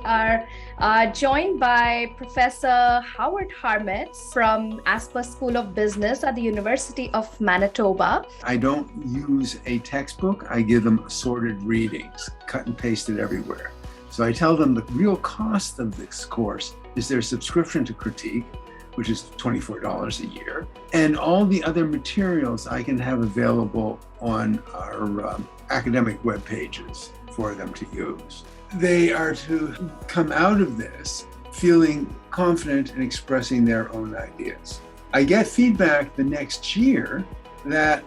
are joined by Professor Howard Harmatz from ASPA School of Business at the University of Manitoba. I don't use a textbook. I give them assorted readings, cut and pasted everywhere. So I tell them the real cost of this course is their subscription to Kritik, which is $24 a year, and all the other materials I can have available on our academic web pages for them to use. They are to come out of this feeling confident in expressing their own ideas. I get feedback the next year that,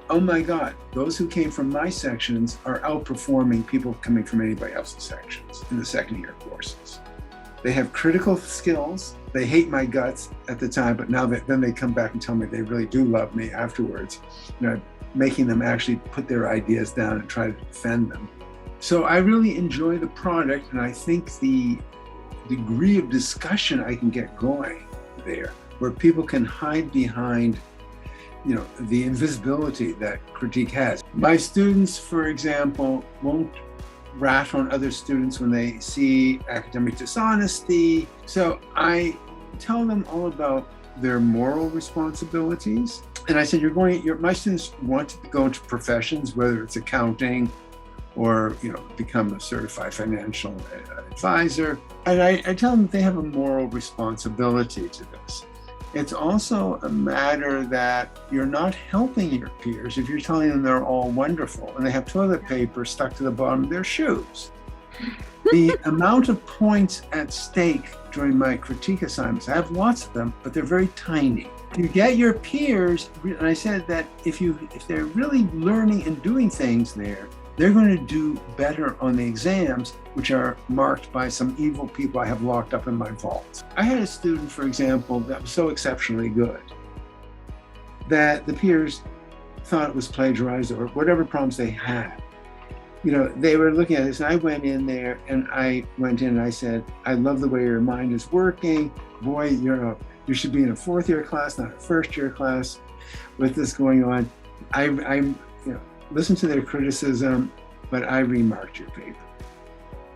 oh my God, those who came from my sections are outperforming people coming from anybody else's sections in the second year courses. They have critical skills. They hate my guts at the time, but now then they come back and tell me they really do love me afterwards, making them actually put their ideas down and try to defend them. So I really enjoy the product, and I think the degree of discussion I can get going there, where people can hide behind the invisibility that Kritik has. My students, for example, won't rat on other students when they see academic dishonesty. So I tell them all about their moral responsibilities. And I said, my students want to go into professions, whether it's accounting or become a certified financial advisor. And I tell them they have a moral responsibility to this. It's also a matter that you're not helping your peers if you're telling them they're all wonderful and they have toilet paper stuck to the bottom of their shoes. The amount of points at stake during my Kritik assignments, I have lots of them, but they're very tiny. You get your peers, and I said that if they're really learning and doing things there, they're going to do better on the exams, which are marked by some evil people I have locked up in my vault. I had a student, for example, that was so exceptionally good that the peers thought it was plagiarized or whatever problems they had. They were looking at this, and I went in there and I said, I love the way your mind is working. Boy, you should be in a fourth year class, not a first year class with this going on. I listen to their criticism, but I remarked your paper.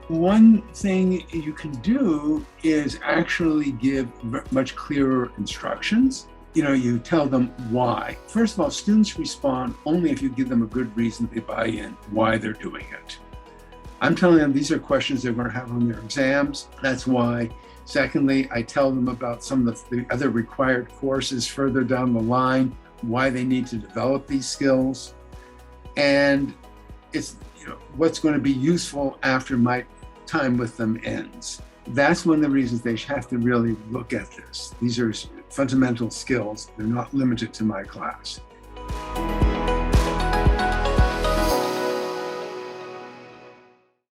One thing you can do is actually give much clearer instructions. You tell them why. First of all, students respond only if you give them a good reason they buy in, why they're doing it. I'm telling them these are questions they're going to have on their exams. That's why. Secondly, I tell them about some of the other required courses further down the line, why they need to develop these skills. And it's what's going to be useful after my time with them ends. That's one of the reasons they have to really look at this. These are fundamental skills. They're not limited to my class.